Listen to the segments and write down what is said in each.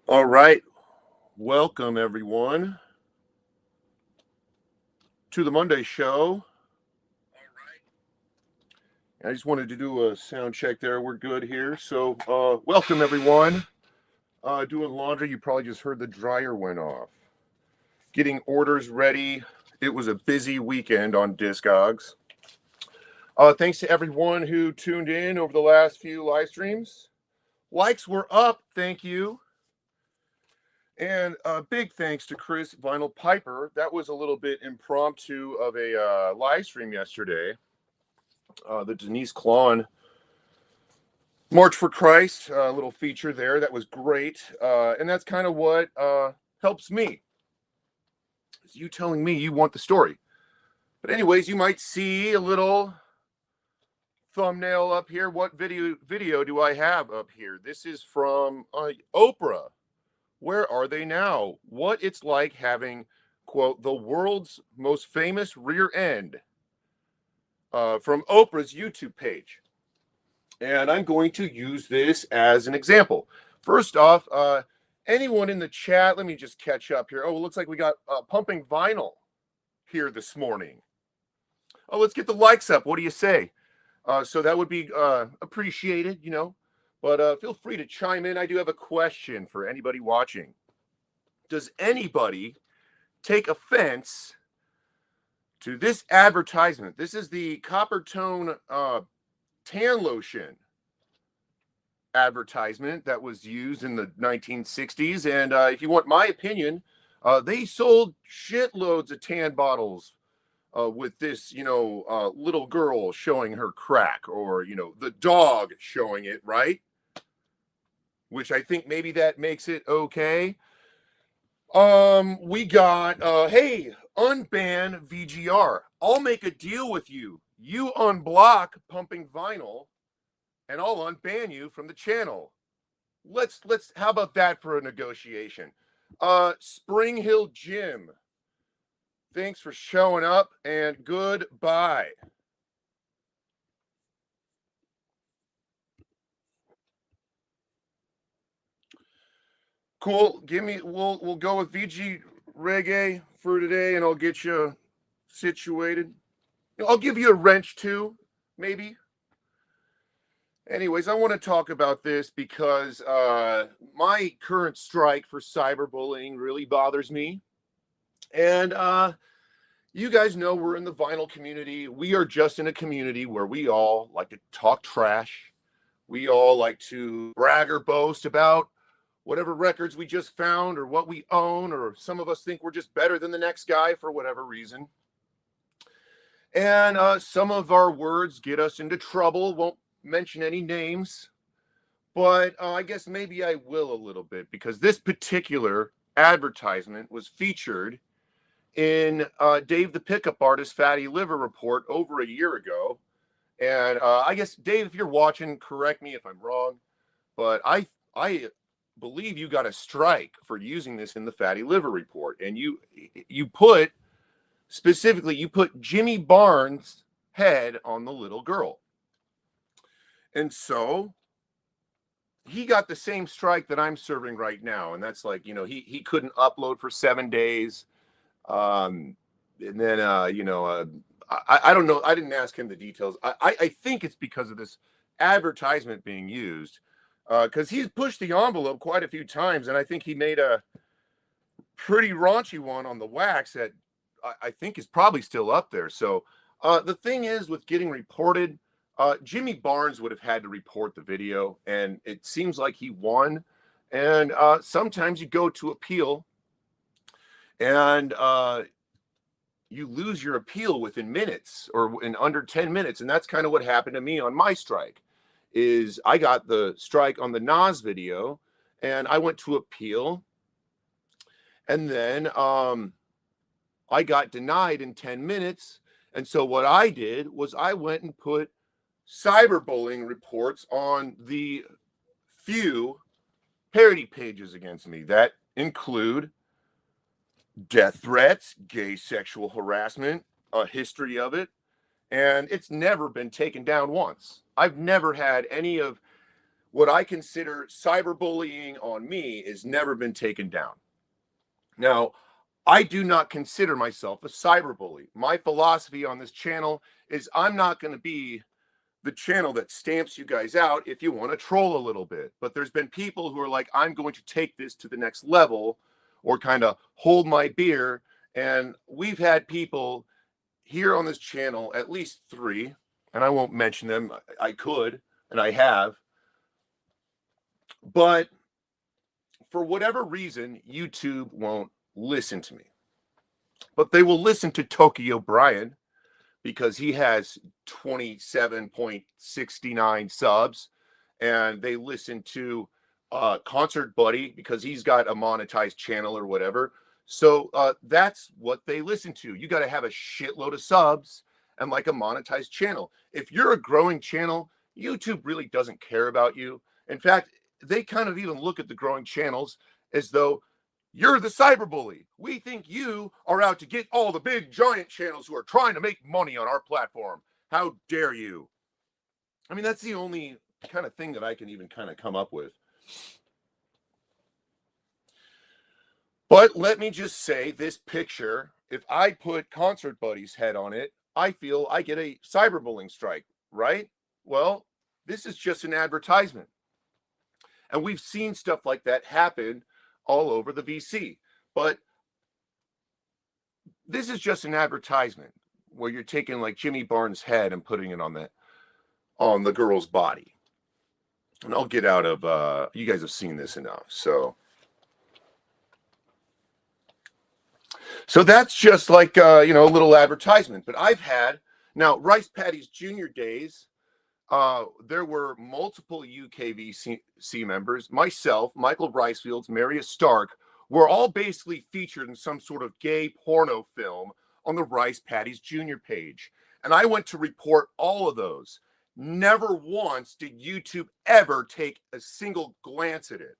All right. Welcome, everyone, to the Monday show. I just wanted to do a sound check there. We're good here. So, welcome, everyone. Doing laundry. You probably just heard the dryer went off. Getting orders ready. It was a busy weekend on Discogs. Thanks to everyone who tuned in over the last few live streams. Likes were up. Thank you. And big thanks to Chris Vinyl Piper. That was a little bit impromptu of a live stream yesterday. The Denise Klon March for Christ little feature there. That was great. And that's kind of what helps me. Is you telling me you want the story. But anyways, you might see a little thumbnail up here. What video do I have up here? This is from Oprah. Where are they now? What it's like having, quote, the world's most famous rear end from Oprah's YouTube page. And I'm going to use this as an example. First off, anyone in the chat, let me just catch up here. Oh, it looks like we got Pumping Vinyl here this morning. Oh, let's get the likes up. What do you say? So that would be appreciated, you know. But feel free to chime in. I do have a question for anybody watching. Does anybody take offense to this advertisement? This is the Copper Tone tan lotion advertisement that was used in the 1960s. And if you want my opinion, they sold shitloads of tan bottles with this, little girl showing her crack, or, the dog showing it, right? Which I think maybe that makes it okay. We got, hey, unban VGR. I'll make a deal with you. You unblock Pumping Vinyl, and I'll unban you from the channel. Let's how about that for a negotiation? Spring Hill Gym. Thanks for showing up, and goodbye. Cool. We'll go with VG Reggae for today, and I'll get you situated. I'll give you a wrench too, maybe. Anyways, I want to talk about this because my current strike for cyberbullying really bothers me. And you guys know we're in the vinyl community. We are just in a community where we all like to talk trash. We all like to brag or boast about whatever records we just found or what we own, or some of us think we're just better than the next guy for whatever reason. And some of our words get us into trouble. Won't mention any names, but I guess maybe I will a little bit, because this particular advertisement was featured in Dave the Pickup Artist Fatty Liver Report over a year ago. And I guess, Dave, if you're watching, correct me if I'm wrong, but I believe you got a strike for using this in the Fatty Liver Report. And you put, specifically, you put Jimmy Barnes' head on the little girl. And so he got the same strike that I'm serving right now. And that's like, he couldn't upload for 7 days. And then, I don't know. I didn't ask him the details. I think it's because of this advertisement being used, because he's pushed the envelope quite a few times. And I think he made a pretty raunchy one on the wax that I think is probably still up there. So the thing is, with getting reported, Jimmy Barnes would have had to report the video, and it seems like he won. And sometimes you go to appeal, and you lose your appeal within minutes or in under 10 minutes. And that's kind of what happened to me on my strike. Is I got the strike on the Nas video, and I went to appeal, and then I got denied in 10 minutes. And so what I did was I went and put cyberbullying reports on the few parody pages against me that include death threats, gay sexual harassment, a history of it, and it's never been taken down once. I've never had any of what I consider cyberbullying on me has never been taken down. Now, I do not consider myself a cyberbully. My philosophy on this channel is I'm not going to be the channel that stamps you guys out if you want to troll a little bit. But there's been people who are like, I'm going to take this to the next level, or kind of hold my beer. And we've had people here on this channel, at least 3, and I won't mention them. I could, and I have. But for whatever reason, YouTube won't listen to me. But they will listen to Tokyo Brian, because he has 27.69 subs, and they listen to Concert Buddy because he's got a monetized channel or whatever. So that's what they listen to. You got to have a shitload of subs and like a monetized channel. If you're a growing channel, YouTube really doesn't care about you. In fact, they kind of even look at the growing channels as though you're the cyberbully. We think you are out to get all the big giant channels who are trying to make money on our platform. How dare you? I mean, that's the only kind of thing that I can even kind of come up with. But let me just say, this picture, if I put Concert Buddy's head on it, I feel I get a cyberbullying strike, right? Well, this is just an advertisement. And we've seen stuff like that happen all over the VC. But this is just an advertisement where you're taking like Jimmy Barnes' head and putting it on the girl's body. And I'll get out of you guys have seen this enough. So that's just like a little advertisement. But I've had now Rice Paddy's Junior days. There were multiple UKVC members, myself, Michael Ricefields, Marius Stark, were all basically featured in some sort of gay porno film on the Rice Paddy's Junior page. And I went to report all of those. Never once did YouTube ever take a single glance at it.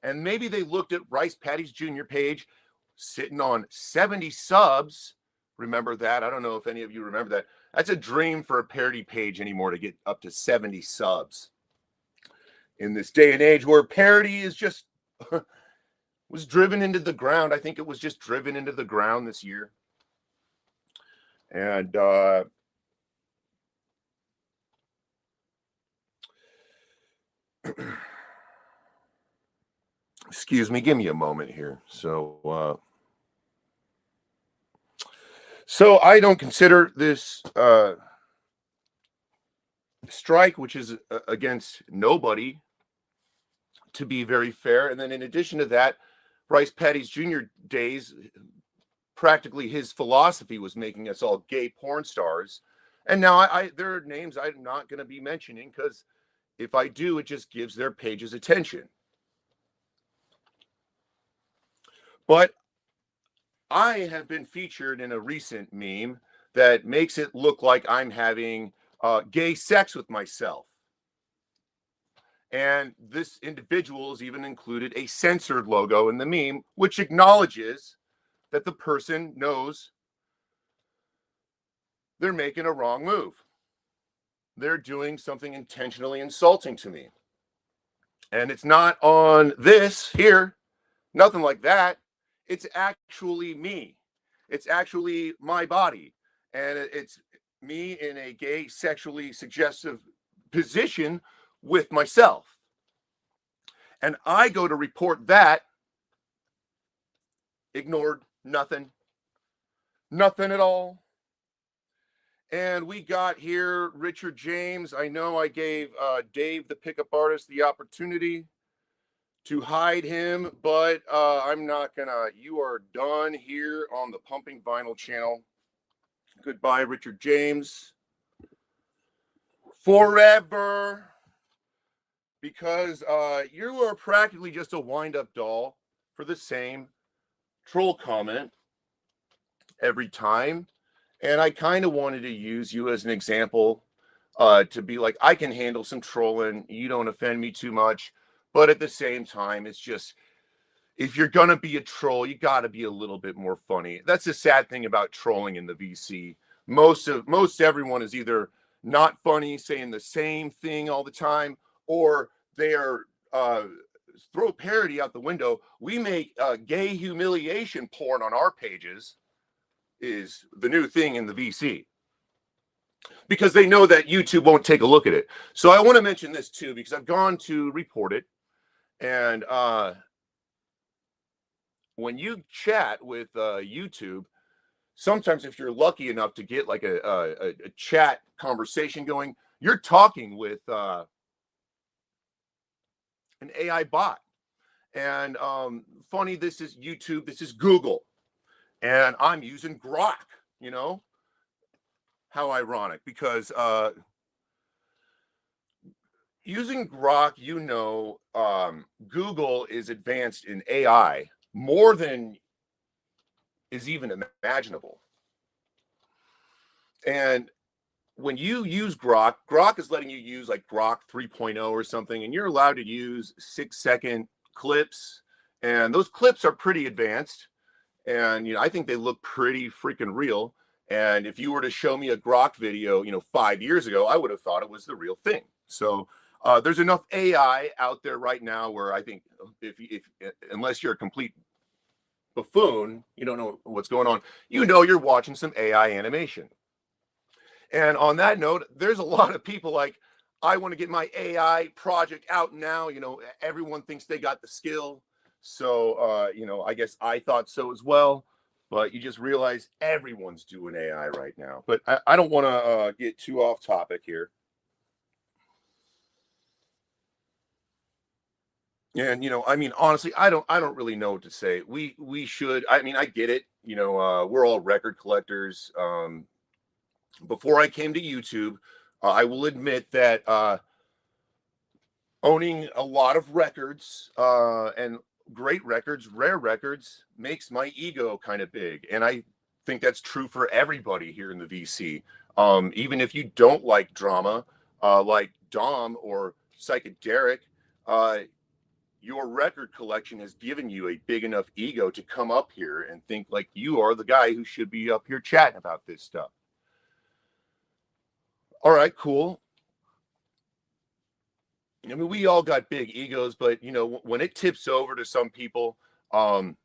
And maybe they looked at Rice Paddy's Junior page sitting on 70 subs. Remember that? I don't know if any of you remember that. That's a dream for a parody page anymore, to get up to 70 subs. In this day and age where parody is just was driven into the ground. I think it was just driven into the ground this year. And excuse me, give me a moment here. So I don't consider this strike, which is against nobody, to be very fair. And then in addition to that, Rice Paddy's Junior days, practically his philosophy was making us all gay porn stars. And now there are names I'm not going to be mentioning, because if I do, it just gives their pages attention. But I have been featured in a recent meme that makes it look like I'm having gay sex with myself. And this individual has even included a censored logo in the meme, which acknowledges that the person knows they're making a wrong move. They're doing something intentionally insulting to me. And it's not on this here, nothing like that. It's actually me. It's actually my body. And it's me in a gay, sexually suggestive position with myself. And I go to report that, ignored, nothing at all. And we got here Richard James. I know I gave Dave, the pickup artist, the opportunity to hide him, but I'm not gonna. You are done here on the Pumping Vinyl channel. Goodbye, Richard James. Forever. Because you are practically just a wind-up doll for the same troll comment every time. And I kind of wanted to use you as an example to be like, I can handle some trolling. You don't offend me too much. But at the same time, it's just, if you're going to be a troll, you got to be a little bit more funny. That's the sad thing about trolling in the VC. Most everyone is either not funny, saying the same thing all the time, or they are throw parody out the window. We make gay humiliation porn on our pages is the new thing in the VC, because they know that YouTube won't take a look at it. So I want to mention this too, because I've gone to report it. And when you chat with YouTube, sometimes if you're lucky enough to get like a chat conversation going, you're talking with an AI bot. And funny, this is YouTube, this is Google, and I'm using Grok, you know? How ironic, because using Grok, Google is advanced in AI more than is even imaginable. And when you use Grok, Grok is letting you use like Grok 3.0 or something, and you're allowed to use 6-second clips. And those clips are pretty advanced. And, I think they look pretty freaking real. And if you were to show me a Grok video, 5 years ago, I would have thought it was the real thing. So there's enough AI out there right now where I think if unless you're a complete buffoon, you don't know what's going on, you're watching some AI animation. And on that note, there's a lot of people like, I want to get my AI project out now. Everyone thinks they got the skill. So, I guess I thought so as well. But you just realize everyone's doing AI right now. But I don't want to get too off topic here. And honestly, I don't really know what to say. We should. I get it. We're all record collectors. Before I came to YouTube, I will admit that owning a lot of records and great records, rare records, makes my ego kind of big. And I think that's true for everybody here in the VC. Even if you don't like drama, like Dom or Psychedelic, your record collection has given you a big enough ego to come up here and think like you are the guy who should be up here chatting about this stuff. All right, cool. We all got big egos, but when it tips over to some people, and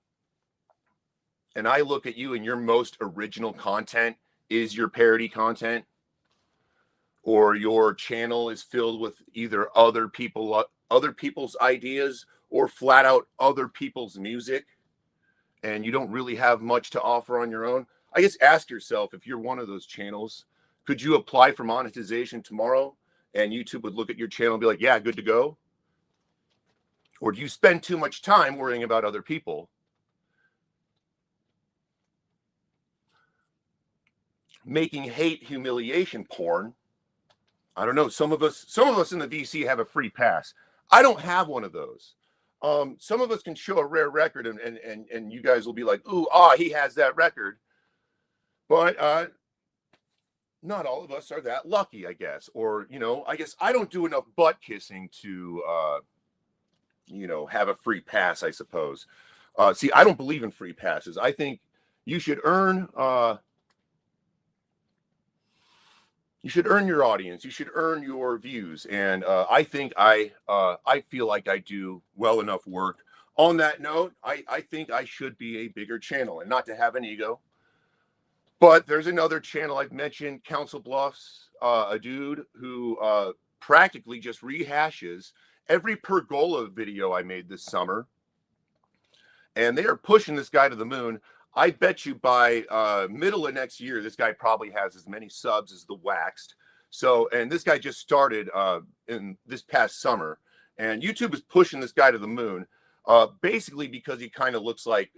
I look at you and your most original content is your parody content, or your channel is filled with either other people's ideas, or flat out other people's music, and you don't really have much to offer on your own, I guess ask yourself, if you're one of those channels, could you apply for monetization tomorrow and YouTube would look at your channel and be like, yeah, good to go? Or do you spend too much time worrying about other people? Making hate humiliation porn. I don't know. Some of us in the VC have a free pass. I don't have one of those. Some of us can show a rare record and you guys will be like, ooh, he has that record. But not all of us are that lucky, I guess. Or, I guess I don't do enough butt kissing to, have a free pass, I suppose. See, I don't believe in free passes. I think you should earn your audience. You should earn your views. And I think I feel like I do well enough work. On that note, I think I should be a bigger channel, and not to have an ego. But there's another channel I've mentioned, Council Bluffs, a dude who practically just rehashes every Pergola video I made this summer. And they are pushing this guy to the moon. I bet you by middle of next year, this guy probably has as many subs as the Waxed. So, and this guy just started in this past summer. And YouTube is pushing this guy to the moon, basically because he kind of looks like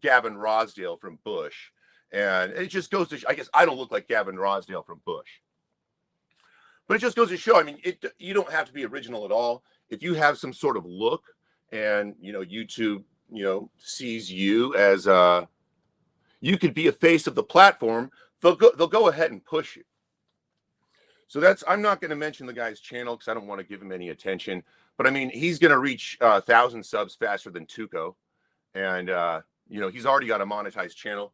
Gavin Rosdale from Bush. And it just goes to, I guess I don't look like Gavin Rosdale from Bush. But it just goes to show, you don't have to be original at all. If you have some sort of look and, YouTube, sees you as you could be a face of the platform, they'll go ahead and push you. So I'm not going to mention the guy's channel because I don't want to give him any attention. But he's going to reach 1,000 subs faster than Tuco. And, he's already got a monetized channel.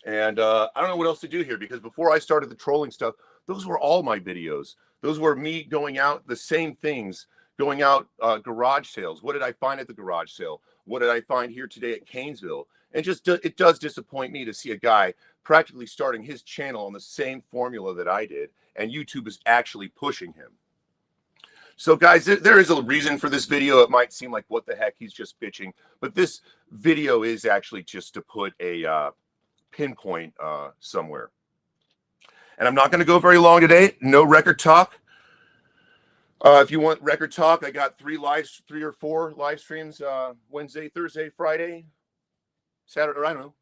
And I don't know what else to do here, because before I started the trolling stuff, Those were all my videos. Those were me going out, the same things, going out, garage sales. What did I find at the garage sale? What did I find here today at Canesville? And just it does disappoint me to see a guy practically starting his channel on the same formula that I did, and YouTube is actually pushing him. So guys, there is a reason for this video. It might seem like, what the heck, he's just bitching. But this video is actually just to put a pinpoint somewhere. And I'm not going to go very long today. No record talk. If you want record talk, I got 3 or 4 live streams, Wednesday, Thursday, Friday, Saturday, I don't know.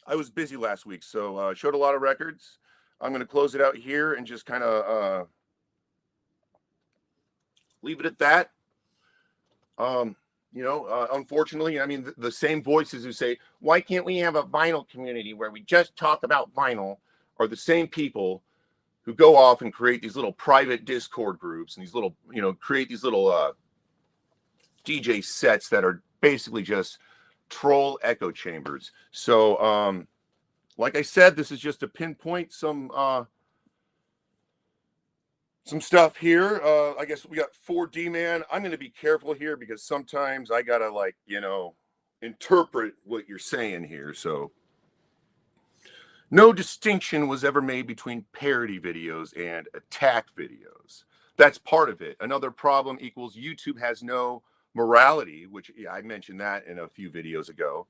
I was busy last week, so showed a lot of records. I'm going to close it out here and just kind of leave it at that. Unfortunately, I mean, the same voices who say, why can't we have a vinyl community where we just talk about vinyl, are the same people who go off and create these little private Discord groups and these little, create these little DJ sets that are basically just troll echo chambers. So, like I said, this is just to pinpoint some stuff here. I guess we got 4D man. I'm going to be careful here because sometimes I got to interpret what you're saying here. So no distinction was ever made between parody videos and attack videos. That's part of it. Another problem equals YouTube has no morality, which I mentioned that in a few videos ago.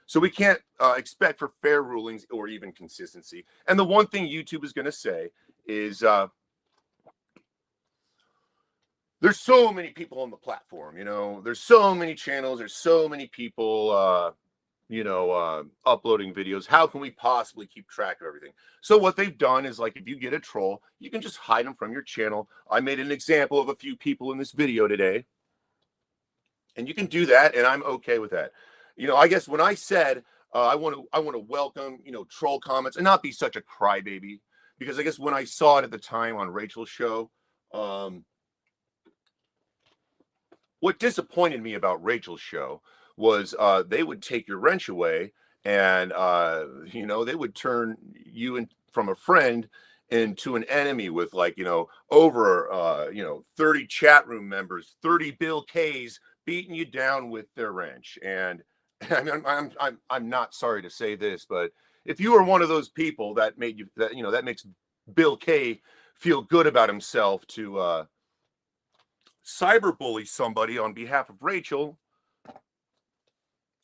So we can't expect for fair rulings or even consistency. And the one thing YouTube is going to say is there's so many people on the platform, there's so many channels, there's so many people, uploading videos. How can we possibly keep track of everything? So what they've done is, like, if you get a troll, you can just hide them from your channel. I made an example of a few people in this video today, and you can do that, and I'm okay with that. I guess when I said I want to welcome, troll comments and not be such a crybaby, because I guess when I saw it at the time on Rachel's show, what disappointed me about Rachel's show was they would take your wrench away, and they would turn you from a friend into an enemy with over 30 chat room members, 30 Bill K's beating you down with their wrench. And I'm not sorry to say this, but if you are one of those people that that makes Bill K feel good about himself to cyberbully somebody on behalf of Rachel,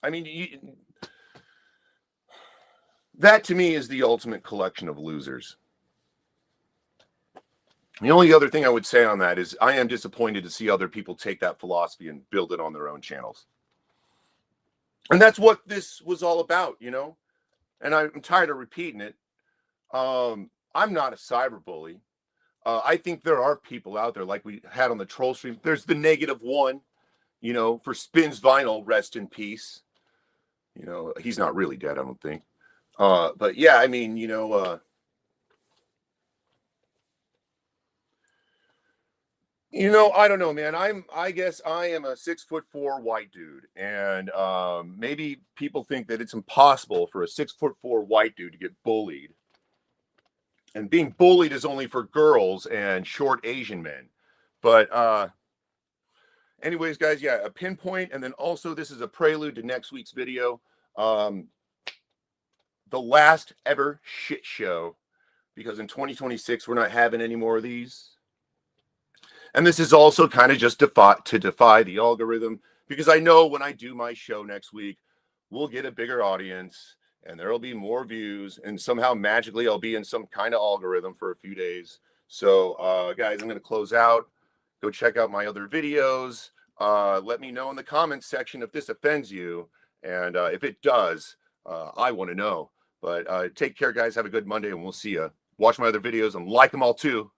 I mean, that to me is the ultimate collection of losers. The only other thing I would say on that is I am disappointed to see other people take that philosophy and build it on their own channels. And that's what this was all about, and I'm tired of repeating it. I'm not a cyberbully. I think there are people out there, like we had on the troll stream. There's the -1, for Spins Vinyl, rest in peace. He's not really dead, I don't think. But yeah, I mean, I don't know, man. I guess I am a 6'4" white dude, and maybe people think that it's impossible for a 6'4" white dude to get bullied. And being bullied is only for girls and short Asian men. But anyways, guys, yeah, a pinpoint. And then also, this is a prelude to next week's video. The last ever shit show, because in 2026, we're not having any more of these. And this is also kind of just to defy the algorithm, because I know when I do my show next week, we'll get a bigger audience and there will be more views, and somehow magically I'll be in some kind of algorithm for a few days. So guys, I'm going to close out. Go check out my other videos. Let me know in the comments section if this offends you, and if it does, I want to know. But take care, guys. Have a good Monday, and we'll see you. Watch my other videos and like them all too.